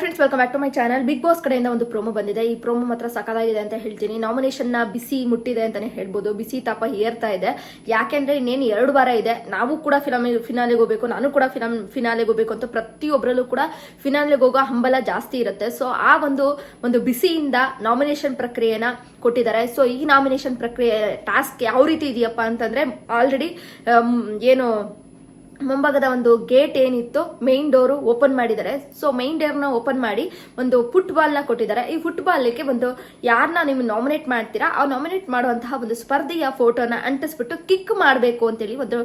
Friends, welcome back to my channel. Bigg Boss ಕಡೆಯಿಂದ ಒಂದು promo ಬಂದಿದೆ. ಈ ಪ್ರೋಮೋ ಮಾತ್ರ ಸಖತ್ತಾಗಿದೆ ಅಂತ ಹೇಳ್ತೀನಿ. ನಾಮಿನೇಷನ್ ನ ಬಿಸಿ ಮುಟ್ಟಿದೆ ಅಂತಾನೆ ಹೇಳ್ಬೋದು. ಬಿಸಿ ತಾಪ ಏರ್ತಾ ಇದೆ. ಯಾಕೆಂದ್ರೆ ಇನ್ನೇನು 2 ವಾರ ಇದೆ. ನಾವು ಕೂಡ ಫಿನಾಲೆಗೆ ಹೋಗ್ಬೇಕು, ನಾನು ಕೂಡ ಫಿನಾಲೆಗೆ ಹೋಗ್ಬೇಕು ಅಂತ ಪ್ರತಿಯೊಬ್ಬರಲ್ಲೂ ಕೂಡ ಫಿನಾಲೆಗೆ ಹೋಗೋ ಹಂಬಲ ಜಾಸ್ತಿ ಇರುತ್ತೆ. ಸೊ ಆ ಒಂದು ಬಿಸಿಯಿಂದ ನಾಮಿನೇಷನ್ ಪ್ರಕ್ರಿಯೆನ ಕೊಟ್ಟಿದ್ದಾರೆ. ಸೊ ಈ ನಾಮಿನೇಷನ್ ಪ್ರಕ್ರಿಯೆ ಟಾಸ್ಕ್ ಯಾವ ರೀತಿ ಇದೆಯಪ್ಪ ಅಂತಂದ್ರೆ, ಆಲ್ರೆಡಿ ಏನು ಮುಂಭಾಗದ ಒಂದು ಗೇಟ್ ಏನಿತ್ತು, ಮೈನ್ ಡೋರ್ ಓಪನ್ ಮಾಡಿದ್ದಾರೆ. ಸೊ ಮೈನ್ ಡೋರ್ ನ ಓಪನ್ ಮಾಡಿ ಒಂದು ಫುಟ್ಬಾಲ್ ನ ಕೊಟ್ಟಿದ್ದಾರೆ. ಈ ಫುಟ್ಬಾಲ್ಗೆ ಒಂದು ಯಾರನ್ನ ನೀವು ನಾಮಿನೇಟ್ ಮಾಡ್ತೀರಾ, ಆ ನಾಮಿನೇಟ್ ಮಾಡುವಂತಹ ಒಂದು ಸ್ಪರ್ಧೆಯ ಫೋಟೋನ ಅಂಟಿಸ್ಬಿಟ್ಟು ಕಿಕ್ ಮಾಡಬೇಕು ಅಂತೇಳಿ ಒಂದು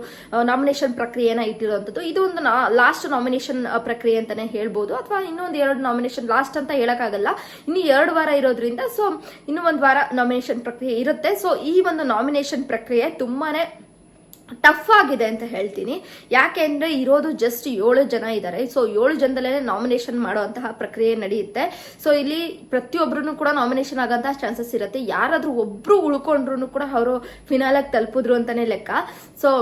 ನಾಮಿನೇಷನ್ ಪ್ರಕ್ರಿಯೆನ ಇಟ್ಟಿರುವಂತದ್ದು. ಇದು ಒಂದು ಲಾಸ್ಟ್ ನಾಮಿನೇಷನ್ ಪ್ರಕ್ರಿಯೆ ಅಂತಾನೆ ಹೇಳ್ಬೋದು, ಅಥವಾ ಇನ್ನೊಂದು 2 ನಾಮಿನೇಷನ್ ಲಾಸ್ಟ್ ಅಂತ ಹೇಳಕ್ಕಾಗಲ್ಲ. ಇನ್ನು 2 ವಾರ ಇರೋದ್ರಿಂದ ಸೊ ಇನ್ನು 1 ವಾರ ನಾಮಿನೇಷನ್ ಪ್ರಕ್ರಿಯೆ ಇರುತ್ತೆ. ಸೊ ಈ ಒಂದು ನಾಮಿನೇಷನ್ ಪ್ರಕ್ರಿಯೆ ತುಂಬಾನೇ ಟಫ್ ಆಗಿದೆ ಅಂತ ಹೇಳ್ತೀನಿ. ಯಾಕೆ ಅಂದ್ರೆ ಇರೋದು ಜಸ್ಟ್ 7 ಜನ ಇದ್ದಾರೆ. ಸೊ 7 ಜನದಲ್ಲೇ ನಾಮಿನೇಷನ್ ಮಾಡುವಂತಹ ಪ್ರಕ್ರಿಯೆ ನಡೆಯುತ್ತೆ. ಸೊ ಇಲ್ಲಿ ಪ್ರತಿಯೊಬ್ಬರು ಕೂಡ ನಾಮಿನೇಷನ್ ಆಗಂತಹ ಚಾನ್ಸಸ್ ಇರುತ್ತೆ. ಯಾರಾದ್ರೂ ಒಬ್ರು ಉಳ್ಕೊಂಡ್ರು ಕೂಡ ಅವರು ಫಿನಾಲಾಗಿ ತಲುಪಿದ್ರು ಅಂತಾನೆ ಲೆಕ್ಕ. ಸೊ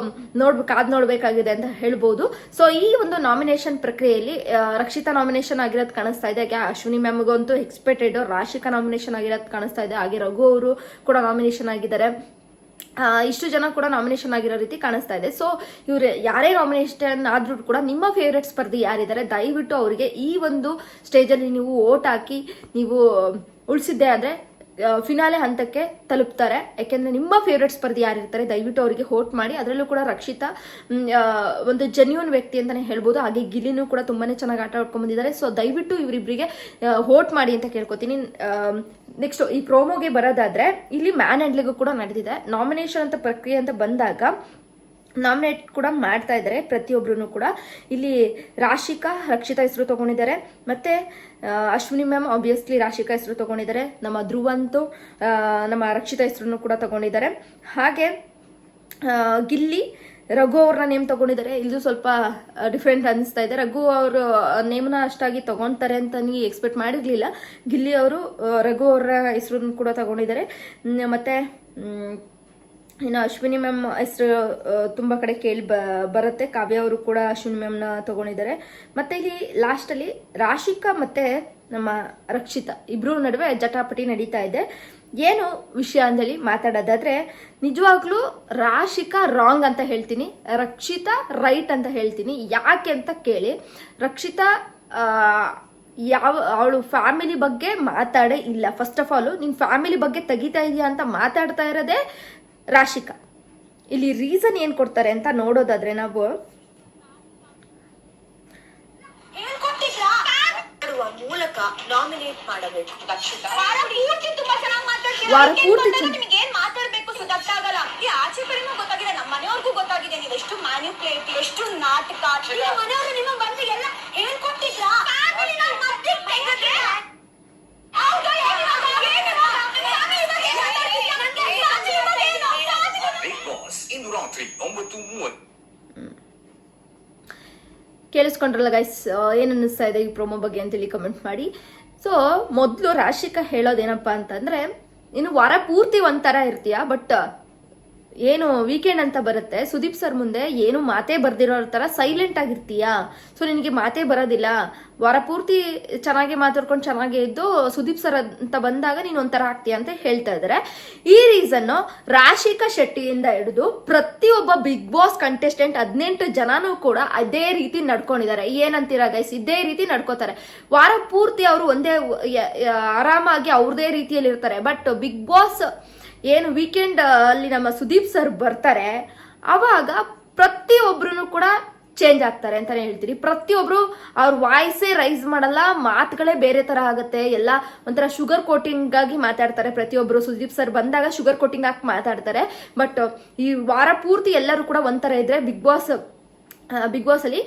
ನೋಡ್ಬೇಕಾಗಿದೆ ಅಂತ ಹೇಳ್ಬೋದು. ಸೊ ಈ ಒಂದು ನಾಮಿನೇಷನ್ ಪ್ರಕ್ರಿಯೆಯಲ್ಲಿ ರಕ್ಷಿತಾ ನಾಮಿನೇಷನ್ ಆಗಿರೋದು ಕಾಣಿಸ್ತಾ ಇದೆ. ಅಶ್ವಿನಿ ಮ್ಯಾಮ್ಗಂತೂ ಎಕ್ಸ್ಪೆಕ್ಟೆಡ್. ರಾಶಿಕಾ ನಾಮಿನೇಷನ್ ಆಗಿರೋದು ಕಾಣಿಸ್ತಾ ಇದೆ. ಹಾಗೆ ರಘು ಅವರು ಕೂಡ ನಾಮಿನೇಷನ್ ಆಗಿದ್ದಾರೆ. ಇಷ್ಟು ಜನ ಕೂಡ ನಾಮಿನೇಷನ್ ಆಗಿರೋ ರೀತಿ ಕಾಣಿಸ್ತಾ ಇದೆ. ಸೊ ಇವ್ರು ಯಾರೇ ನಾಮಿನೇಷನ್ ಆದ್ರೂ ಕೂಡ ನಿಮ್ಮ ಫೇವ್ರೆಟ್ ಸ್ಪರ್ಧಿ ಯಾರಿದ್ದಾರೆ ದಯವಿಟ್ಟು ಅವರಿಗೆ ಈ ಒಂದು ಸ್ಟೇಜ್ ಅಲ್ಲಿ ನೀವು ವೋಟ್ ಹಾಕಿ ನೀವು ಉಳಿಸಿದ್ದೆ ಆದ್ರೆ ಫಿನಾಲೆ ಹಂತಕ್ಕೆ ತಲುಪ್ತಾರೆ. ಯಾಕೆಂದ್ರೆ ನಿಮ್ಮ ಫೇವ್ರೆಟ್ ಸ್ಪರ್ಧಿ ಯಾರಿರ್ತಾರೆ ದಯವಿಟ್ಟು ಅವರಿಗೆ ವೋಟ್ ಮಾಡಿ. ಅದರಲ್ಲೂ ಕೂಡ ರಕ್ಷಿತಾ ಒಂದು ಜೆನ್ಯೂನ್ ವ್ಯಕ್ತಿ ಅಂತಾನೆ ಹೇಳ್ಬೋದು. ಹಾಗೆ ಗಿಲ್ಲಿನೂ ಕೂಡ ತುಂಬಾನೇ ಚೆನ್ನಾಗಿ ಆಟ ಆಡ್ಕೊಂಡ್ ಬಂದಿದ್ದಾರೆ. ಸೊ ದಯವಿಟ್ಟು ಇವರಿಬ್ಬರಿಗೆ ವೋಟ್ ಮಾಡಿ ಅಂತ ಕೇಳ್ಕೊತೀನಿ. ನೆಕ್ಸ್ಟ್ ಈ ಪ್ರೋಮೋಗೆ ಬರೋದಾದ್ರೆ, ಇಲ್ಲಿ ಮ್ಯಾನ್ ಹ್ಯಾಂಡ್ಲಿಗೂ ಕೂಡ ನಡೆದಿದೆ. ನಾಮಿನೇಷನ್ ಅಂತ ಪ್ರಕ್ರಿಯೆ ಅಂತ ಬಂದಾಗ ನಾಮಿನೇಟ್ ಕೂಡ ಮಾಡ್ತಾ ಇದ್ದಾರೆ ಪ್ರತಿಯೊಬ್ರು ಕೂಡ. ಇಲ್ಲಿ ರಕ್ಷಿತಾ ಹೆಸರು ತಗೊಂಡಿದ್ದಾರೆ, ಮತ್ತೆ ಅಶ್ವಿನಿ ಮ್ಯಾಮ್ ಆಬ್ವಿಯಸ್ಲಿ ರಾಶಿಕಾ ಹೆಸರು ತಗೊಂಡಿದ್ದಾರೆ. ನಮ್ಮ ಧ್ರುವಂತು ನಮ್ಮ ರಕ್ಷಿತಾ ಹೆಸರನ್ನು ಕೂಡ ತಗೊಂಡಿದ್ದಾರೆ. ಹಾಗೆ ಗಿಲ್ಲಿ ರಘು ಅವ್ರನ್ನ ನೇಮ್ ತಗೊಂಡಿದ್ದಾರೆ. ಇದು ಸ್ವಲ್ಪ ಡಿಫ್ರೆಂಟ್ ಅನಿಸ್ತಾ ಇದೆ. ರಘು ಅವರು ನೇಮ್ನ ಅಷ್ಟಾಗಿ ತಗೊಂತಾರೆ ಅಂತ ನೀವು ಎಕ್ಸ್ಪೆಕ್ಟ್ ಮಾಡಿರ್ಲಿಲ್ಲ. ಗಿಲ್ಲಿ ಅವರು ರಘು ಅವರ ಹೆಸರನ್ನು ಕೂಡ ತಗೊಂಡಿದ್ದಾರೆ. ಮತ್ತೆ ಇನ್ನು ಅಶ್ವಿನಿ ಮ್ಯಾಮ್ ಹೆಸರು ತುಂಬಾ ಕಡೆ ಕೇಳಿ ಬರುತ್ತೆ. ಕಾವ್ಯ ಅವರು ಕೂಡ ಅಶ್ವಿನಿ ಮ್ಯಾಮ್ನ ತಗೊಂಡಿದ್ದಾರೆ. ಮತ್ತೆ ಇಲ್ಲಿ ಲಾಸ್ಟ್ ಅಲ್ಲಿ ರಾಶಿಕಾ ಮತ್ತೆ ನಮ್ಮ ರಕ್ಷಿತಾ ಇಬ್ರು ನಡುವೆ ಜಟಾಪಟಿ ನಡೀತಾ ಇದೆ. ಏನು ವಿಷಯ ಅಂತೇಳಿ ಮಾತಾಡೋದಾದ್ರೆ, ನಿಜವಾಗ್ಲೂ ರಾಶಿಕಾ ರಾಂಗ್ ಅಂತ ಹೇಳ್ತೀನಿ, ರಕ್ಷಿತಾ ರೈಟ್ ಅಂತ ಹೇಳ್ತೀನಿ. ಯಾಕೆ ಅಂತ ಕೇಳಿ, ರಕ್ಷಿತಾ ಅವಳು ಫ್ಯಾಮಿಲಿ ಬಗ್ಗೆ ಮಾತಾಡೇ ಇಲ್ಲ. ಫಸ್ಟ್ ಆಫ್ ಆಲ್ ನಿನ್ ಫ್ಯಾಮಿಲಿ ಬಗ್ಗೆ ತೆಗಿತಾ ಇದೆಯಾ ಅಂತ ಮಾತಾಡ್ತಾ ಇರೋದೇ ರಾಶಿಕಾ. ಇಲ್ಲಿ ರೀಸನ್ ಏನ್ ಕೊಡ್ತಾರೆ ಅಂತ ನೋಡೋದಾದ್ರೆ, ನಾವು ಮೂಲಕ ನಾಮಿನೇಟ್ ಮಾಡಬೇಕು. ವಾರ ಪೂರ್ತಿ ಏನ್ ಮಾತಾಡ್ಬೇಕು ಗೊತ್ತಾಗಲ್ಲ. ಈ ಆಚೆ ಕಡೆನೂ ಗೊತ್ತಾಗಿದೆ, ನಮ್ಮ ಮನೆಯವ್ರಿಗೂ ಗೊತ್ತಾಗಿದೆ. ನೀವು ಎಷ್ಟು ಮ್ಯಾನ್ಯುಪ್ಲೇಟ್, ಎಷ್ಟು ನಾಟಕ, ಮನೆಯವರು ನಿಮ್ಮ ಬಂದು ಎಲ್ಲ ಹೇಳ್ಕೊಟ್ಟಿದ್ರಾ? ಕೇಳಿಸ್ಕೊಂಡ್ರಲ್ಲ ಗೈಸ್, ಏನ್ ಅನ್ನಿಸ್ತಾ ಇದೆ ಈ ಪ್ರೋಮೋ ಬಗ್ಗೆ ಅಂತೇಳಿ ಕಮೆಂಟ್ ಮಾಡಿ. ಸೊ ಮೊದಲು ರಾಶಿಕಾ ಹೇಳೋದೇನಪ್ಪಾ ಅಂತಂದ್ರೆ, ಇನ್ನು ವಾರ ಪೂರ್ತಿ ಒಂಥರ ಇರ್ತೀಯ, ಬಟ್ ಏನು ವೀಕೆಂಡ್ ಅಂತ ಬರುತ್ತೆ, ಸುದೀಪ್ ಸರ್ ಮುಂದೆ ಏನು ಮಾತೇ ಬರ್ದಿರೋ ತರ ಸೈಲೆಂಟ್ ಆಗಿರ್ತೀಯಾ. ಸೊ ನಿನಗೆ ಮಾತೇ ಬರೋದಿಲ್ಲ, ವಾರ ಪೂರ್ತಿ ಚೆನ್ನಾಗಿ ಮಾತಾಡ್ಕೊಂಡು ಚೆನ್ನಾಗೇ ಇದ್ದು ಸುದೀಪ್ ಸರ್ ಅಂತ ಬಂದಾಗ ನೀನು ಒಂಥರ ಆಗ್ತೀಯ ಅಂತ ಹೇಳ್ತಾ ಇದ್ದಾರೆ. ಈ ರೀಸನ್ ರಾಶಿಕಾ ಶೆಟ್ಟಿಯಿಂದ ಹಿಡಿದು ಪ್ರತಿಯೊಬ್ಬ ಬಿಗ್ ಬಾಸ್ ಕಂಟೆಸ್ಟೆಂಟ್ 18 ಜನನೂ ಕೂಡ ಅದೇ ರೀತಿ ನಡ್ಕೊಂಡಿದ್ದಾರೆ. ಏನಂತೀರಾ ಗೈಸ್? ಇದೇ ರೀತಿ ನಡ್ಕೋತಾರೆ. ವಾರ ಪೂರ್ತಿ ಅವರು ಒಂದೇ ಆರಾಮಾಗಿ ಅವ್ರದೇ ರೀತಿಯಲ್ಲಿ ಇರ್ತಾರೆ. ಬಟ್ ಬಿಗ್ ಬಾಸ್ ಏನು ವೀಕೆಂಡ್ ಅಲ್ಲಿ ನಮ್ಮ ಸುದೀಪ್ ಸರ್ ಬರ್ತಾರೆ, ಅವಾಗ ಪ್ರತಿಯೊಬ್ರು ಕೂಡ ಚೇಂಜ್ ಆಗ್ತಾರೆ ಅಂತಾನೆ ಹೇಳ್ತೀರಿ. ಪ್ರತಿಯೊಬ್ರು ಅವ್ರ ವಾಯ್ಸೇ ರೈಸ್ ಮಾಡಲ್ಲ, ಮಾತುಗಳೇ ಬೇರೆ ತರ ಆಗುತ್ತೆ. ಎಲ್ಲ ಒಂಥರ ಶುಗರ್ ಕೋಟಿಂಗ್ ಆಗಿ ಮಾತಾಡ್ತಾರೆ. ಪ್ರತಿಯೊಬ್ರು ಸುದೀಪ್ ಸರ್ ಬಂದಾಗ ಶುಗರ್ ಕೋಟಿಂಗ್ ಹಾಕಿ ಮಾತಾಡ್ತಾರೆ. ಬಟ್ ಈ ವಾರ ಪೂರ್ತಿ ಎಲ್ಲರೂ ಕೂಡ ಒಂಥರ ಇದ್ರೆ, ಬಿಗ್ ಬಾಸ್ ಅಲ್ಲಿ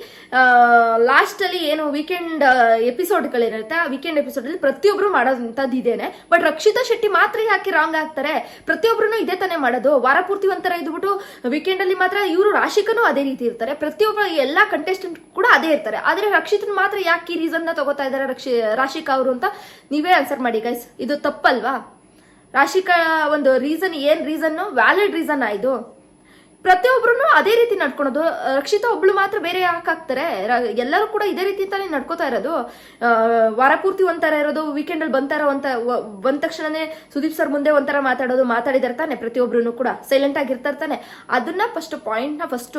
ಲಾಸ್ಟ್ ಅಲ್ಲಿ ಏನು ವೀಕೆಂಡ್ ಎಪಿಸೋಡ್ಗಳಿರುತ್ತೆ, ಆ ವೀಕೆಂಡ್ ಎಪಿಸೋಡ್ ಅಲ್ಲಿ ಪ್ರತಿಯೊಬ್ರು ಮಾಡೋದಂತದ್ದು ಇದೇನೆ. ಬಟ್ ರಕ್ಷಿತಾ ಶೆಟ್ಟಿ ಮಾತ್ರ ಯಾಕೆ ರಾಂಗ್ ಆಗ್ತಾರೆ? ಪ್ರತಿಯೊಬ್ರು ಇದೇ ತಾನೇ ಮಾಡೋದು. ವಾರ ಪೂರ್ತಿ ಒಂಥರ ಇದ್ಬಿಟ್ಟು ವೀಕೆಂಡ್ ಅಲ್ಲಿ ಮಾತ್ರ ಇವರು ರಾಶಿಕನು ಅದೇ ರೀತಿ ಇರ್ತಾರೆ. ಪ್ರತಿಯೊಬ್ಬರು ಎಲ್ಲಾ ಕಂಟೆಸ್ಟೆಂಟ್ ಕೂಡ ಅದೇ ಇರ್ತಾರೆ. ಆದ್ರೆ ರಕ್ಷಿತನ್ ಮಾತ್ರ ಯಾಕೆ ಈ ರೀಸನ್ ನ ತಗೋತಾ ಇದಾರೆ ರಾಶಿಕಾ ಅವರು ಅಂತ ನೀವೇ ಆನ್ಸರ್ ಮಾಡಿ ಗೈಸ್. ಇದು ತಪ್ಪಲ್ವಾ? ರಾಶಿಕಾ ಒಂದು ರೀಸನ್, ಏನ್ ರೀಸನ್? ವ್ಯಾಲಿಡ್ ರೀಸನ್ ಇದು. ಪ್ರತಿಯೊಬ್ರು ಅದೇ ರೀತಿ ನಡ್ಕೊಳೋದು. ರಕ್ಷಿತಾ ಒಬ್ಳು ಮಾತ್ರ ಬೇರೆ ಯಾಕೆ ಆಗ್ತಾರೆ? ಎಲ್ಲರೂ ಕೂಡ ಇದೇ ರೀತಿ ತಾನೇ ನಡ್ಕೋತಾ ಇರೋದು. ವಾರ ಪೂರ್ತಿ ಒಂಥರ ಇರೋದು, ವೀಕೆಂಡ್ ಅಲ್ಲಿ ಬಂದ ತಕ್ಷಣನೇ ಸುದೀಪ್ ಸರ್ ಮುಂದೆ ಒಂಥರ ಮಾತಾಡಿದಾರೆ ತಾನೆ. ಪ್ರತಿಯೊಬ್ರು ಕೂಡ ಸೈಲೆಂಟ್ ಆಗಿರ್ತಾರೆ ತಾನೆ. ಅದನ್ನ ಫಸ್ಟ್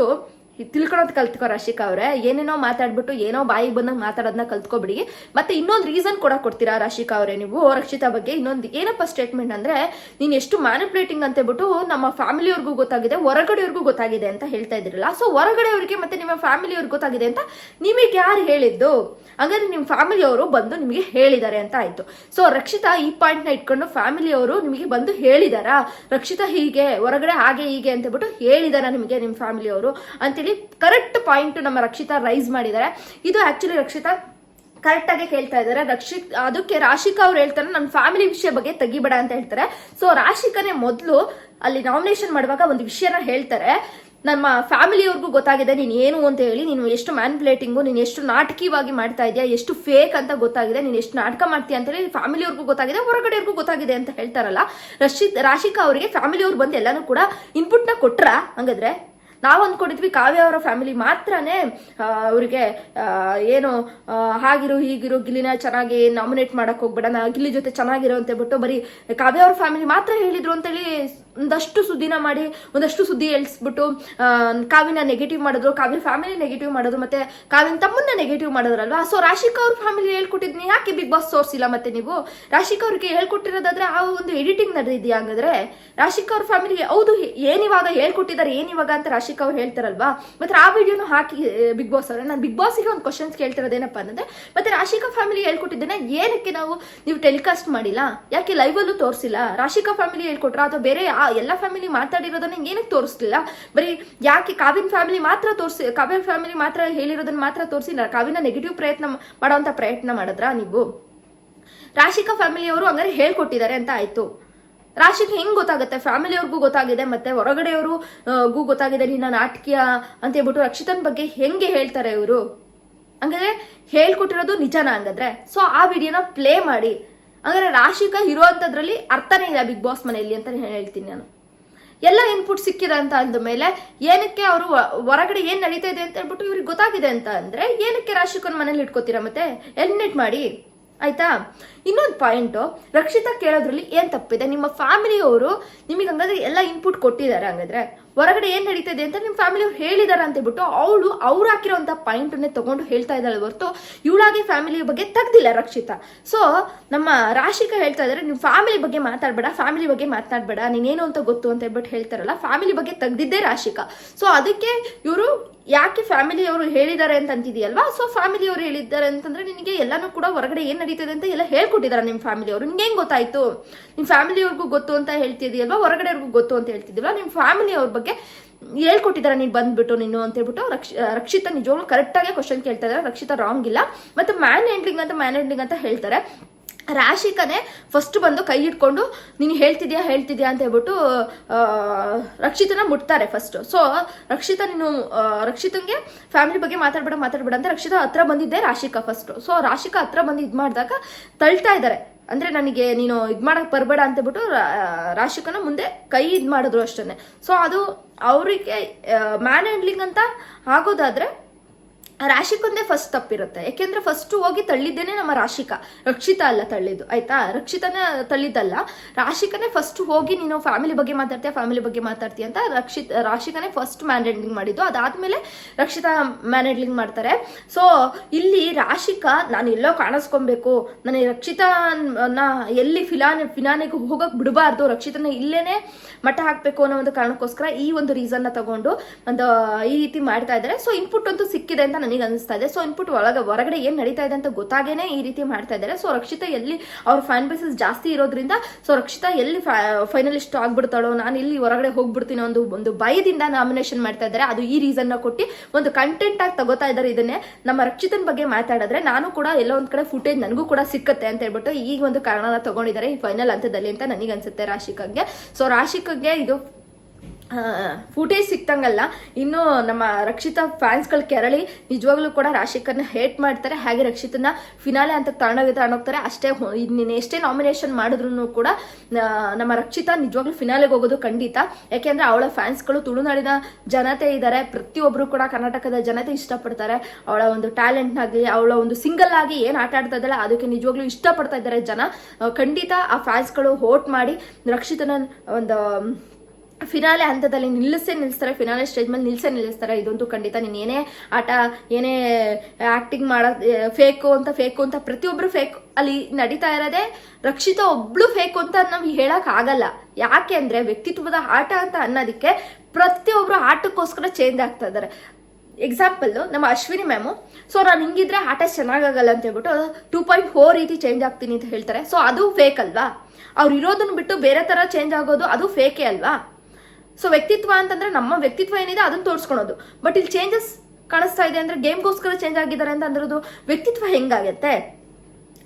ತಿಳ್ಕೊಳೋದು ಕಲ್ತ್ಕೋ ರಾಶಿಕಾ ಅವ್ರೆ. ಏನೇನೋ ಮಾತಾಡ್ಬಿಟ್ಟು ಏನೋ ಬಾಯಿಗೆ ಬಂದಂಗೆ ಮಾತಾಡೋದನ್ನ ಕಲ್ತ್ಕೊಬಿಡಿ. ಮತ್ತೆ ಇನ್ನೊಂದು ರೀಸನ್ ಕೂಡ ಕೊಡ್ತೀರಾ ರಾಶಿಕಾ ಅವ್ರೆ ನೀವು ರಕ್ಷಿತಾ ಬಗ್ಗೆ. ಇನ್ನೊಂದು ಏನಪ್ಪ ಸ್ಟೇಟ್ಮೆಂಟ್ ಅಂದ್ರೆ, ನೀನ್ ಎಷ್ಟು ಮ್ಯಾನಿಪ್ಯುಲೇಟಿಂಗ್ ಅಂತ ಹೇಳ್ಬಿಟ್ಟು ನಮ್ಮ ಫ್ಯಾಮಿಲಿಯವ್ರಿಗೂ ಗೊತ್ತಾಗಿದೆ, ಹೊರಗಡೆಯವ್ರಿಗೂ ಗೊತ್ತಾಗಿದೆ ಅಂತ ಹೇಳ್ತಾ ಇದ್ರಲ್ಲ. ಸೊ ಹೊರಗಡೆಯವ್ರಿಗೆ ಮತ್ತೆ ನಿಮ್ಮ ಫ್ಯಾಮಿಲಿಯವ್ರಿಗೆ ಗೊತ್ತಾಗಿದೆ ಅಂತ ನಿಮಗೆ ಯಾರು ಹೇಳಿದ್ದು? ಹಾಗಾದ್ರೆ ನಿಮ್ಮ ಫ್ಯಾಮಿಲಿಯವರು ಬಂದು ನಿಮಗೆ ಹೇಳಿದ್ದಾರೆ ಅಂತ ಆಯ್ತು. ಸೊ ರಕ್ಷಿತಾ ಈ ಪಾಯಿಂಟ್ ನ ಇಟ್ಕೊಂಡು ಫ್ಯಾಮಿಲಿಯವರು ನಿಮಗೆ ಬಂದು ಹೇಳಿದಾರಾ, ರಕ್ಷಿತಾ ಹೀಗೆ ಹೊರಗಡೆ ಹಾಗೆ ಹೀಗೆ ಅಂತ ಹೇಳ್ಬಿಟ್ಟು ಹೇಳಿದಾರ ನಿಮಗೆ ನಿಮ್ಮ ಫ್ಯಾಮಿಲಿಯವರು ಅಂತೇಳಿ ಕರೆಕ್ಟ್ ಪಾಯಿಂಟ್ ನಮ್ಮ ರಕ್ಷಿತಾ ರೈಸ್ ಮಾಡಿದ್ದಾರೆ. ಇದು ಆಕ್ಚುಲಿ ರಕ್ಷಿತಾ ಕರೆಕ್ಟ್ ಆಗಿ ಕೇಳ್ತಾ ಇದಾರೆ. ಅದಕ್ಕೆ ರಾಶಿಕಾ ಅವ್ರು ಹೇಳ್ತಾರೆ ನನ್ನ ಫ್ಯಾಮಿಲಿ ವಿಷಯ ಬಗ್ಗೆ ತೆಗಿಬೇಡ ಅಂತ ಹೇಳ್ತಾರೆ. ಸೊ ರಾಶಿಕಾನೇ ಮೊದಲು ಅಲ್ಲಿ ನಾಮಿನೇಷನ್ ಮಾಡುವಾಗ ಒಂದು ವಿಷಯನ ಹೇಳ್ತಾರೆ, ನಮ್ಮ ಫ್ಯಾಮಿಲಿಯವ್ರಿಗೂ ಗೊತ್ತಾಗಿದೆ ನೀನು ಏನು ಅಂತ ಹೇಳಿ, ನೀನು ಎಷ್ಟು ಮ್ಯಾನಿಪ್ಯುಲೇಟಿಂಗು, ನೀನು ಎಷ್ಟು ನಾಟಕೀಯವಾಗಿ ಮಾಡ್ತಾ ಇದೆಯಾ, ಎಷ್ಟು ಫೇಕ್ ಅಂತ ಗೊತ್ತಾಗಿದೆ, ನೀನು ಎಷ್ಟು ನಾಟಕ ಮಾಡ್ತೀಯ ಅಂತ ಹೇಳಿ ಫ್ಯಾಮಿಲಿಯವ್ರಿಗೂ ಗೊತ್ತಾಗಿದೆ, ಹೊರಗಡೆಯವ್ರಿಗೂ ಗೊತ್ತಾಗಿದೆ ಅಂತ ಹೇಳ್ತಾರಲ್ಲ. ರಾಶಿಕಾ ಅವರಿಗೆ ಫ್ಯಾಮಿಲಿಯವ್ರು ಬಂದು ಎಲ್ಲಾನು ಕೂಡ ಇನ್ಪುಟ್ ನ ಕೊಟ್ರ? ಹಂಗಾದ್ರೆ ನಾವು ಅಂದ್ಕೊಂಡಿದ್ವಿ ಕಾವ್ಯ ಅವರ ಫ್ಯಾಮಿಲಿ ಮಾತ್ರನೇ ಅವ್ರಿಗೆ ಏನು ಹಾಗಿರು ಹೀಗಿರು, ಗಿಲ್ಲಿನ ಚೆನ್ನಾಗಿ ನಾಮಿನೇಟ್ ಮಾಡಕ್ ಹೋಗ್ಬೇಡ, ಗಿಲ್ಲಿ ಜೊತೆ ಚೆನ್ನಾಗಿರೋ ಅಂತ ಹೇಳ್ಬಿಟ್ಟು ಬರೀ ಕಾವ್ಯ ಅವ್ರ ಫ್ಯಾಮಿಲಿ ಮಾತ್ರ ಹೇಳಿದ್ರು ಅಂತೇಳಿ ಒಂದಷ್ಟು ಸುದ್ದಿನ ಮಾಡಿ ಒಂದಷ್ಟು ಸುದ್ದಿ ಎಳ್ಸ್ಬಿಟ್ಟು ಕಾವ್ಯನ ನೆಗೆಟಿವ್ ಮಾಡಿದ್ರು, ಕಾವ್ಯ ಫ್ಯಾಮಿಲಿ ನೆಗೆಟಿವ್ ಮಾಡಿದ್ರು, ಮತ್ತೆ ಕಾವ್ಯನ ತಮ್ಮನ್ನ ನೆಗೆಟಿವ್ ಮಾಡಿದ್ರಲ್ವಾ. ಸೊ ರಾಶಿಕಾ ಅವ್ರ ಫ್ಯಾಮಿಲಿ ಹೇಳ್ಕೊಟ್ಟಿದ್ನಿ ಯಾಕೆ ಬಿಗ್ ಬಾಸ್ ತೋರಿಸಿಲ್ಲ? ಮತ್ತೆ ನೀವು ರಾಶಿಕಾ ಅವ್ರಿಗೆ ಹೇಳ್ಕೊಟ್ಟಿರೋದಾದ್ರೆ ಆ ಒಂದು ಎಡಿಟಿಂಗ್ ನಡೆದಿದ್ಯಾ? ಹಂಗಾದ್ರೆ ರಾಶಿಕಾ ಅವ್ರ ಫ್ಯಾಮಿಲಿ ಹೌದು ಏನಿವಾಗ ಹೇಳ್ಕೊಟ್ಟಿದ್ದಾರೆ ಏನಿವಾಗ ಅಂತ ರಾಶಿಕಾ ಅವ್ರು ಹೇಳ್ತಾರಲ್ವಾ. ಮತ್ತೆ ಆ ವಿಡಿಯೋನು ಹಾಕಿ ಬಿಗ್ ಬಾಸ್ ಅವ್ರೆ. ನಾನು ಬಿಗ್ ಬಾಸ್ಗೆ ಒಂದು ಕ್ವಶನ್ಸ್ ಕೇಳ್ತಿರೋದೇನಪ್ಪ ಅಂದ್ರೆ, ಮತ್ತೆ ರಾಶಿಕಾ ಫ್ಯಾಮಿಲಿ ಹೇಳ್ಕೊಟ್ಟಿದ್ದೇನೆ ಏನಕ್ಕೆ ನೀವು ಟೆಲಿಕಾಸ್ಟ್ ಮಾಡಿಲ್ಲ, ಯಾಕೆ ಲೈವ್ ಅಲ್ಲೂ ತೋರಿಸಿಲ್ಲ? ರಾಶಿಕಾ ಫ್ಯಾಮಿಲಿ ಹೇಳ್ಕೊಟ್ರ ಅಥವಾ ಬೇರೆ ಎಲ್ಲ ಫ್ಯಾಮಿಲಿ ಮಾತಾಡಿರೋದನ್ನ ಏನಕ್ಕೆ ತೋರಿಸ್ಲಿಲ್ಲ? ಬರೀ ಯಾಕೆ ಕಾವ್ಯನ್ ಫ್ಯಾಮಿಲಿ ಮಾತ್ರ ಹೇಳಿರೋದನ್ನ ಮಾತ್ರ ತೋರಿಸಿ ಕಾವ್ಯನ ನೆಗೆಟಿವ್ ಮಾಡುವಂತ ಪ್ರಯತ್ನ ಮಾಡಿದ್ರ ನೀವು? ರಾಶಿಕಾ ಫ್ಯಾಮಿಲಿಯವರು ಹಂಗಾರೆ ಹೇಳ್ಕೊಟ್ಟಿದ್ದಾರೆ ಅಂತ ಆಯ್ತು. ರಾಶಿಗೆ ಹೆಂಗ್ ಗೊತ್ತಾಗುತ್ತೆ? ಫ್ಯಾಮಿಲಿಯವ್ರಿಗೂ ಗೊತ್ತಾಗಿದೆ, ಮತ್ತೆ ಹೊರಗಡೆಯವ್ರಿಗೂ ಗೊತ್ತಾಗಿದೆ ನೀನು ನಾಟಕೀಯ ಅಂತ ಹೇಳ್ಬಿಟ್ಟು ರಕ್ಷಿತನ್ ಬಗ್ಗೆ ಹೆಂಗೆ ಹೇಳ್ತಾರೆ ಇವರು? ಹಂಗಾದ್ರೆ ಹೇಳ್ಕೊಟ್ಟಿರೋದು ನಿಜಾನ ಹಂಗಾದ್ರೆ? ಸೊ ಆ ವಿಡಿಯೋನ ಪ್ಲೇ ಮಾಡಿ. ಹಂಗಾರೆ ರಾಶಿಕಾ ಇರುವಂತದ್ರಲ್ಲಿ ಅರ್ಥನೇ ಇಲ್ಲ ಬಿಗ್ ಬಾಸ್ ಮನೆಯಲ್ಲಿ ಅಂತ ಹೇಳ್ತೀನಿ ನಾನು. ಎಲ್ಲ ಇನ್ಪುಟ್ ಸಿಕ್ಕಿದೆ ಅಂತ ಅಂದ ಮೇಲೆ ಏನಕ್ಕೆ ಅವರು ಹೊರಗಡೆ ಏನ್ ನಡೀತಾ ಇದೆ ಅಂತ ಹೇಳ್ಬಿಟ್ಟು ಇವ್ರಿಗೆ ಗೊತ್ತಾಗಿದೆ ಅಂತ ಅಂದ್ರೆ ಏನಕ್ಕೆ ರಾಶಿಕನ್ ಮನೇಲಿ ಇಟ್ಕೋತೀರಾ? ಮತ್ತೆ ಎಲಿಮಿನೇಟ್ ಮಾಡಿ ಆಯ್ತಾ. ಇನ್ನೊಂದು ಪಾಯಿಂಟ್, ರಕ್ಷಿತಾ ಕೇಳೋದ್ರಲ್ಲಿ ಏನ್ ತಪ್ಪಿದೆ? ನಿಮ್ಮ ಫ್ಯಾಮಿಲಿಯವರು ನಿಮಗೆ ಹಂಗಾದ್ರೆ ಎಲ್ಲ ಇನ್ಪುಟ್ ಕೊಟ್ಟಿದ್ದಾರೆ, ಹಂಗಾದ್ರೆ ಹೊರಗಡೆ ಏನ್ ನಡೀತಾ ಇದೆ ಅಂತ ನಿಮ್ ಫ್ಯಾಮಿಲಿ ಅವ್ರು ಹೇಳಿದಾರ ಅಂತ ಹೇಳ್ಬಿಟ್ಟು ಅವ್ರು ಹಾಕಿರೋಂತ ಪಾಯಿಂಟ್ ಅನ್ನೇ ತಗೊಂಡು ಹೇಳ್ತಾ ಇದ್ದಾಳೆ ಹೊರತು ಇವಳಾಗೆ ಫ್ಯಾಮಿಲಿ ಬಗ್ಗೆ ತೆಗ್ದಿಲ್ಲ ರಕ್ಷಿತಾ. ಸೊ ನಮ್ಮ ರಾಶಿಕಾ ಹೇಳ್ತಾ ಇದಾರೆ ನಿಮ್ ಫ್ಯಾಮಿಲಿ ಬಗ್ಗೆ ಮಾತಾಡ್ಬೇಡ, ನೀನೇನು ಅಂತ ಗೊತ್ತು ಅಂತ ಹೇಳ್ಬಿಟ್ಟು ಹೇಳ್ತಾರಲ್ಲ, ಫ್ಯಾಮಿಲಿ ಬಗ್ಗೆ ತೆಗ್ದಿದ್ದೇ ರಾಶಿಕಾ. ಸೊ ಅದಕ್ಕೆ ಇವರು ಯಾಕೆ ಫ್ಯಾಮಿಲಿ ಅವರು ಹೇಳಿದ್ದಾರೆ ಅಂತ ಅಂತಿದೆಯಲ್ವಾ. ಸೊ ಫ್ಯಾಮಿಲಿ ಅವರು ಹೇಳಿದ್ದಾರೆ ಅಂತಂದ್ರೆ ನಿನಗೆ ಎಲ್ಲಾನು ಕೂಡ ಹೊರಗಡೆ ಏನ್ ನಡೀತದೆ ಅಂತ ಎಲ್ಲ ಹೇಳ್ಕೊಟ್ಟಿದ್ದಾರೆ ನಿಮ್ಮ ಫ್ಯಾಮಿಲಿ ಅವರು. ನಿಮ್ಗೆ ಹೆಂಗ್ ಗೊತ್ತಾಯ್ತು? ನಿಮ್ ಫ್ಯಾಮಿಲಿಯವ್ರಿಗೂ ಗೊತ್ತು ಅಂತ ಹೇಳ್ತಿದ್ಯಲ್ವಾ, ಹೊರಗಡೆಯವ್ರಿಗೂ ಗೊತ್ತು ಅಂತ ಹೇಳ್ತಿದ್ಯಲ್ವಾ, ನಿಮ್ ಫ್ಯಾಮಿಲಿ ಅವ್ರ ಬಗ್ಗೆ ಹೇಳ್ಕೊಟ್ಟಿದ್ದಾರೆ ನೀನ್ ಬಂದ್ಬಿಟ್ಟು ನೀನು ಅಂತ ಹೇಳ್ಬಿಟ್ಟು ರಕ್ಷಿತಾ ನಿಜವಾಗ್ಲೂ ಕರೆಕ್ಟ್ ಆಗಿ ಕ್ವಶನ್ ಕೇಳ್ತಾ ಇದಾರೆ. ರಕ್ಷಿತಾ ರಾಂಗ್ ಇಲ್ಲ. ಮತ್ತೆ ಮ್ಯಾನ್ ಹ್ಯಾಂಡ್ಲಿಂಗ್ ಅಂತ ಹೇಳ್ತಾರೆ. ರಾಶಿಕಾನೇ ಫಸ್ಟ್ ಬಂದು ಕೈ ಇಟ್ಕೊಂಡು ನೀನು ಹೇಳ್ತಿದ್ಯಾ ಅಂತ ಹೇಳ್ಬಿಟ್ಟು ರಕ್ಷಿತನ ಮುಟ್ತಾರೆ ಫಸ್ಟ್. ಸೊ ರಕ್ಷಿತಂಗೆ ಫ್ಯಾಮಿಲಿ ಬಗ್ಗೆ ಮಾತಾಡ್ಬೇಡ ಅಂತ ರಕ್ಷಿತಾ ಹತ್ರ ಬಂದಿದ್ದೆ ರಾಶಿಕಾ ಫಸ್ಟ್. ಸೊ ರಾಶಿಕಾ ಹತ್ರ ಬಂದು ಇದ್ ಮಾಡಿದಾಗ ತಳ್ತಾ ಇದ್ದಾರೆ, ಅಂದ್ರೆ ನನಗೆ ನೀನು ಇದ್ ಮಾಡಕ್ ಬರ್ಬೇಡ ಅಂತ ಹೇಳ್ಬಿಟ್ಟು ರಾಶಿಕನ ಮುಂದೆ ಕೈ ಇದ್ ಮಾಡಿದ್ರು ಅಷ್ಟೇ. ಸೊ ಅದು ಅವರಿಗೆ ಮ್ಯಾನ್ ಹ್ಯಾಂಡ್ಲಿಂಗ್ ಅಂತ ಆಗೋದಾದ್ರೆ ರಾಶಿಕೊಂದೇ ಫಸ್ಟ್ ತಪ್ಪಿರುತ್ತೆ. ಯಾಕೆಂದ್ರೆ ಫಸ್ಟ್ ಹೋಗಿ ತಳ್ಳಿದ್ದೇನೆ ನಮ್ಮ ರಕ್ಷಿತಾ ಅಲ್ಲ ತಳ್ಳಿದ್ದು ಆಯ್ತಾ. ರಕ್ಷಿತಾನ ತಳ್ಳಿದ್ದಲ್ಲ, ರಾಶಿಕನೇ ಫಸ್ಟ್ ಹೋಗಿ ನೀನು ಫ್ಯಾಮಿಲಿ ಬಗ್ಗೆ ಮಾತಾಡ್ತೀಯ ಅಂತ ರಾಶಿಕನೇ ಫಸ್ಟ್ ಮ್ಯಾನ್ ಹ್ಯಾಂಡ್ಲಿಂಗ್ ಮಾಡಿದ್ದು. ಅದಾದ್ಮೇಲೆ ರಕ್ಷಿತಾ ಮ್ಯಾನ್ ಹ್ಯಾಂಡ್ಲಿಂಗ್ ಮಾಡ್ತಾರೆ. ಸೊ ಇಲ್ಲಿ ರಾಶಿಕಾ ನಾನು ಎಲ್ಲೋ ಕಾಣಿಸ್ಕೊಬೇಕು, ನನಗೆ ರಕ್ಷಿತಾನ ಎಲ್ಲಿ ಫಿನಾನೆಗೆ ಹೋಗಕ್ ಬಿಡಬಾರ್ದು, ರಕ್ಷಿತನ ಇಲ್ಲೇನೆ ಮಟ್ಟ ಹಾಕ್ಬೇಕು ಅನ್ನೋ ಒಂದು ಕಾರಣಕ್ಕೋಸ್ಕರ ಈ ಒಂದು ರೀಸನ್ ನ ತಗೊಂಡು ಈ ರೀತಿ ಮಾಡ್ತಾ ಇದ್ದಾರೆ. ಸೊ ಇನ್ಪುಟ್ ಅಂತೂ ಸಿಕ್ಕಿದೆ ಅಂತ ನನಗೆ ಅನಿಸ್ತಾ ಇದೆ. ಸೊ ಇನ್ಪುಟ್ ಹೊರಗಡೆ ಏನ್ ನಡೀತಾ ಇದೆ ಅಂತ ಗೊತ್ತಾಗೇನೆ ಈ ರೀತಿ ಮಾಡ್ತಾ ಇದ್ದಾರೆ. ಸೊ ರಕ್ಷಿತಾ ಎಲ್ಲಿ ಅವ್ರ ಫ್ಯಾನ್ ಬೇಸಸ್ ಜಾಸ್ತಿ ಇರೋದ್ರಿಂದ ಸೊ ರಕ್ಷಿತಾ ಎಲ್ಲಿ ಫೈನಲಿಸ್ಟ್ ಆಗ್ಬಿಡ್ತಾಳೋ, ನಾನು ಇಲ್ಲಿ ಹೊರಗಡೆ ಹೋಗ್ಬಿಡ್ತೀನಿ ಒಂದು ಭಯದಿಂದ ನಾಮಿನೇಷನ್ ಮಾಡ್ತಾ ಇದ್ದಾರೆ. ಅದು ಈ ರೀಸನ್ ನ ಕೊಟ್ಟು ಒಂದು ಕಂಟೆಂಟ್ ಆಗಿ ತಗೋತಾ ಇದ್ದಾರೆ. ಇದನ್ನೇ ನಮ್ಮ ರಕ್ಷಿತನ್ ಬಗ್ಗೆ ಮಾತಾಡಿದ್ರೆ ನಾನು ಕೂಡ ಎಲ್ಲೋ ಒಂದ್ ಕಡೆ ಫುಟೇಜ್ ನನಗೂ ಕೂಡ ಸಿಕ್ಕತ್ತೆ ಅಂತ ಹೇಳ್ಬಿಟ್ಟು ಈ ಒಂದು ಕಾರಣನ ತಗೊಂಡಿದ್ದಾರೆ ಈ ಫೈನಲ್ ಹಂತದಲ್ಲಿ ಅಂತ ನನಗೆ ಅನ್ಸುತ್ತೆ ರಾಶಿಕಾಗೆ. ಸೊ ರಾಶಿಕಾಗೆ ಇದು ಫುಟೇಜ್ ಸಿಕ್ತಂಗಲ್ಲ. ಇನ್ನು ನಮ್ಮ ರಕ್ಷಿತಾ ಫ್ಯಾನ್ಸ್ಗಳು ಕೆರಳಿ ನಿಜವಾಗ್ಲೂ ಕೂಡ ರಾಶಿಕರ್ನ ಹೇಟ್ ಮಾಡ್ತಾರೆ. ಹಾಗೆ ರಕ್ಷಿತನ ಫಿನಾಲೆ ಅಂತ ತಗೊಂಡೋಗ್ತಾರೆ. ಅಷ್ಟೇ ಇನ್ನೇನು ಎಷ್ಟೇ ನಾಮಿನೇಷನ್ ಮಾಡಿದ್ರು ಕೂಡ ನಮ್ಮ ರಕ್ಷಿತಾ ನಿಜವಾಗ್ಲೂ ಫಿನಾಲೆಗೆ ಹೋಗೋದು ಖಂಡಿತ. ಯಾಕೆಂದ್ರೆ ಅವಳ ಫ್ಯಾನ್ಸ್ಗಳು ತುಳುನಾಡಿನ ಜನತೆ ಇದ್ದಾರೆ. ಪ್ರತಿಯೊಬ್ರು ಕೂಡ ಕರ್ನಾಟಕದ ಜನತೆ ಇಷ್ಟಪಡ್ತಾರೆ. ಅವಳ ಒಂದು ಟ್ಯಾಲೆಂಟ್ನಾಗ್ಲಿ, ಅವಳ ಒಂದು ಸಿಂಗಲ್ ಆಗಿ ಏನ್ ಆಟ ಆಡ್ತಾ ಇದ್ದಾಳೆ ಅದಕ್ಕೆ ನಿಜವಾಗ್ಲೂ ಇಷ್ಟಪಡ್ತಾ ಇದ್ದಾರೆ ಜನ. ಖಂಡಿತ ಆ ಫ್ಯಾನ್ಸ್ಗಳು ವೋಟ್ ಮಾಡಿ ರಕ್ಷಿತನ ಒಂದು ಫಿನಾಲೆ ಹಂತದಲ್ಲಿ ನಿಲ್ಲಿಸ್ತಾರೆ. ಫಿನಾಲೆ ಸ್ಟೇಜ್ ಮೇಲೆ ನಿಲ್ಲಿಸ್ತಾರೆ. ಇದಂತೂ ಖಂಡಿತ. ನೀನು ಏನೇ ಆಟ, ಏನೇ ಆಕ್ಟಿಂಗ್ ಫೇಕು ಅಂತ ಪ್ರತಿಯೊಬ್ರು ಫೇಕ್ ಅಲ್ಲಿ ನಡೀತಾ ಇರೋದೇ. ರಕ್ಷಿತಾ ಒಬ್ಳು ಫೇಕು ಅಂತ ನಾವು ಹೇಳಕ್ ಆಗಲ್ಲ. ಯಾಕೆ ಅಂದ್ರೆ ವ್ಯಕ್ತಿತ್ವದ ಆಟ ಅಂತ ಅನ್ನೋದಕ್ಕೆ ಪ್ರತಿಯೊಬ್ರು ಆಟಕ್ಕೋಸ್ಕರ ಚೇಂಜ್ ಆಗ್ತಾ ಇದ್ದಾರೆ. ಎಕ್ಸಾಂಪಲ್ ನಮ್ಮ ಅಶ್ವಿನಿ ಮ್ಯಾಮು, ಸೊ ನಾನು ಹಿಂಗಿದ್ರೆ ಆಟ ಚೆನ್ನಾಗಲ್ಲ ಅಂತ ಹೇಳ್ಬಿಟ್ಟು 2.4 ರೀತಿ ಚೇಂಜ್ ಆಗ್ತೀನಿ ಅಂತ ಹೇಳ್ತಾರೆ. ಸೊ ಅದು ಫೇಕ್ ಅಲ್ವಾ? ಅವ್ರು ಇರೋದನ್ನ ಬಿಟ್ಟು ಬೇರೆ ತರ ಚೇಂಜ್ ಆಗೋದು ಅದು ಫೇಕೇ ಅಲ್ವಾ? ಸೊ ವ್ಯಕ್ತಿತ್ವ ಅಂತಂದ್ರೆ ನಮ್ಮ ವ್ಯಕ್ತಿತ್ವ ಏನಿದೆ ಅದನ್ನ ತೋರಿಸ್ಕೊಳೋದು. ಬಟ್ ಇಲ್ಲಿ ಚೇಂಜಸ್ ಕಾಣಿಸ್ತಾ ಇದೆ ಅಂದ್ರೆ ಗೇಮ್ಗೋಸ್ಕರ ಚೇಂಜ್ ಆಗಿದ್ದಾರೆ ಅಂತ ಅಂದ್ರದು ವ್ಯಕ್ತಿತ್ವ ಹೆಂಗಾಗತ್ತೆ?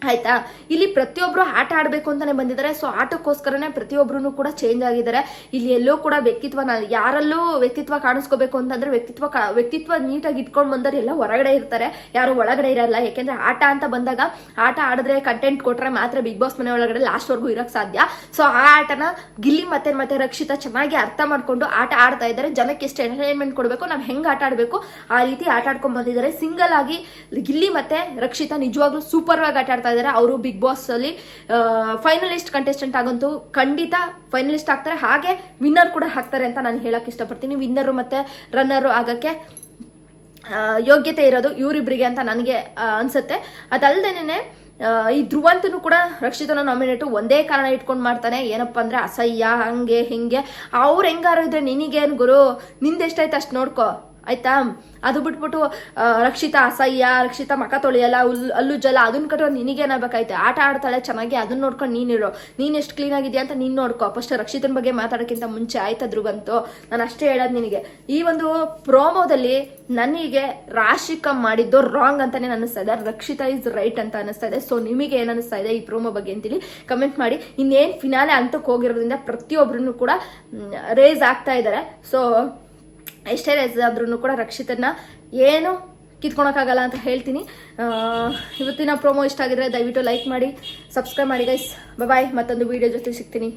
ಆಯ್ತಾ? ಇಲ್ಲಿ ಪ್ರತಿಯೊಬ್ರು ಆಟ ಆಡ್ಬೇಕು ಅಂತಾನೆ ಬಂದಿದ್ದಾರೆ. ಸೊ ಆಟಕ್ಕೋಸ್ಕರನೇ ಪ್ರತಿಯೊಬ್ರು ಕೂಡ ಚೇಂಜ್ ಆಗಿದ್ದಾರೆ. ಇಲ್ಲಿ ಎಲ್ಲೋ ಕೂಡ ವ್ಯಕ್ತಿತ್ವ, ಯಾರಲ್ಲೂ ವ್ಯಕ್ತಿತ್ವ ಕಾಣಿಸ್ಕೋಬೇಕು ಅಂತಂದ್ರೆ ವ್ಯಕ್ತಿತ್ವ ನೀಟಾಗಿ ಇಟ್ಕೊಂಡ್ ಬಂದರೆ ಎಲ್ಲ ಹೊರಗಡೆ ಇರ್ತಾರೆ, ಯಾರು ಒಳಗಡೆ ಇರಲ್ಲ. ಯಾಕೆಂದ್ರೆ ಆಟ ಅಂತ ಬಂದಾಗ ಆಟ ಆಡಿದ್ರೆ ಕಂಟೆಂಟ್ ಕೊಟ್ರೆ ಮಾತ್ರ ಬಿಗ್ ಬಾಸ್ ಮನೆ ಒಳಗಡೆ ಲಾಸ್ಟ್ ವರ್ಗೂ ಇರಕ್ ಸಾಧ್ಯ. ಸೊ ಆ ಆಟನ ಗಿಲ್ಲಿ ಮತ್ತೆ ರಕ್ಷಿತಾ ಚೆನ್ನಾಗಿ ಅರ್ಥ ಮಾಡ್ಕೊಂಡು ಆಟ ಆಡ್ತಾ ಇದ್ದಾರೆ. ಜನಕ್ಕೆ ಎಷ್ಟು ಎಂಟರ್ಟೈನ್ಮೆಂಟ್ ಕೊಡ್ಬೇಕು, ನಾವ್ ಹೆಂಗ್ ಆಟ ಆಡ್ಬೇಕು ಆ ರೀತಿ ಆಟ ಆಡ್ಕೊಂಡ್ ಬಂದಿದ್ದಾರೆ. ಸಿಂಗಲ್ ಆಗಿ ಗಿಲ್ಲಿ ಮತ್ತೆ ರಕ್ಷಿತಾ ನಿಜವಾಗ್ಲೂ ಸೂಪರ್ ಆಗಿ ಆಟ ಆಡ್ತಾ ಇದ್ದಾರೆ. ಅವರು ಬಿಗ್ ಬಾಸ್ ಅಲ್ಲಿ ಫೈನಲಿಸ್ಟ್ ಕಂಟೆಸ್ಟೆಂಟ್ ಆಗಂತೂ ಖಂಡಿತ ಫೈನಲಿಸ್ಟ್ ಆಗ್ತಾರೆ. ಹಾಗೆ ವಿನ್ನರ್ ಕೂಡ ಆಗ್ತಾರೆ ಅಂತ ನಾನು ಹೇಳಕ್ ಇಷ್ಟಪಡ್ತೀನಿ. ವಿನ್ನರ್ ಮತ್ತೆ ರನ್ನರ್ ಆಗಕ್ಕೆ ಯೋಗ್ಯತೆ ಇರೋದು ಇವರಿಬ್ಬರಿಗೆ ಅಂತ ನನಗೆ ಅನ್ಸುತ್ತೆ. ಅದಲ್ದೇನೆ ಈ ಧ್ರುವಂತನು ಕೂಡ ರಕ್ಷಿತನ ನಾಮಿನೇಟ್ ಒಂದೇ ಕಾರಣ ಇಟ್ಕೊಂಡು ಮಾಡ್ತಾನೆ. ಏನಪ್ಪಾ ಅಂದ್ರೆ ಅಸಹ್ಯ, ಹಂಗೆ ಹಿಂಗೆ. ಅವ್ರು ಹೆಂಗಾರು ಇದ್ರೆ ನಿನಗೇನು ಗುರು, ನಿಂದೆಷ್ಟಾಯ್ತು ಅಷ್ಟು ನೋಡ್ಕೋ ಆಯ್ತಾ? ಅದು ಬಿಟ್ಬಿಟ್ಟು ರಕ್ಷಿತಾ ಅಸಹ್ಯ, ರಕ್ಷಿತಾ ಮಕ ತೊಳೆಯಲ್ಲ, ಅಲ್ಲು ಜಲ, ಅದನ್ನ ಕಟ್ಟೋ ನಿನಗೇನಾಗಬೇಕಾಯ್ತು? ಆಟ ಆಡ್ತಾಳೆ ಚೆನ್ನಾಗಿ, ಅದನ್ನ ನೋಡ್ಕೊಂಡು ನೀನಿರೋ, ನೀನ್ ಎಷ್ಟು ಕ್ಲೀನ್ ಆಗಿದ್ಯಾ ಅಂತ ನೀನ್ ನೋಡ್ಕೋ. ಫಸ್ಟ್ ರಕ್ಷಿತನ ಬಗ್ಗೆ ಮಾತಾಡೋಕ್ಕಿಂತ ಮುಂಚೆ ಆಯ್ತದ್ರು ಬಂತು. ನಾನು ಅಷ್ಟೇ ಹೇಳೋದು ನಿನಗೆ. ಈ ಒಂದು ಪ್ರೋಮೋದಲ್ಲಿ ನನಗೆ ರಾಶಿಕಾ ಮಾಡಿದ್ದು ರಾಂಗ್ ಅಂತಾನೆ ಅನಿಸ್ತಾ ಇದೆ. ರಕ್ಷಿತಾ ಇಸ್ ರೈಟ್ ಅಂತ ಅನಿಸ್ತಾ ಇದೆ. ಸೊ ನಿಮಗೆ ಏನ್ ಅನಿಸ್ತಾ ಇದೆ ಈ ಪ್ರೋಮೋ ಬಗ್ಗೆ ಅಂತೇಳಿ ಕಮೆಂಟ್ ಮಾಡಿ. ಇನ್ನೇನ್ ಫಿನಾಲೆ ಅಂತಕ್ಕೆ ಹೋಗಿರೋದ್ರಿಂದ ಪ್ರತಿಯೊಬ್ರು ಕೂಡ ರೇಸ್ ಆಗ್ತಾ ಇದ್ದಾರೆ. ಸೊ ಎಷ್ಟೇ ರೇಸ್ ಆದ್ರೂ ಕೂಡ ರಕ್ಷಿತನ ಏನು ಕಿತ್ಕೊಳಕ್ಕಾಗಲ್ಲ ಅಂತ ಹೇಳ್ತೀನಿ. ಇವತ್ತಿನ ಪ್ರೋಮೋ ಇಷ್ಟ ಆಗಿದ್ರೆ ದಯವಿಟ್ಟು ಲೈಕ್ ಮಾಡಿ, ಸಬ್ಸ್ಕ್ರೈಬ್ ಮಾಡಿ ಗೈಸ್. ಬಾಯ್. ಮತ್ತೊಂದು ವಿಡಿಯೋ ಜೊತೆ ಸಿಗ್ತೀನಿ.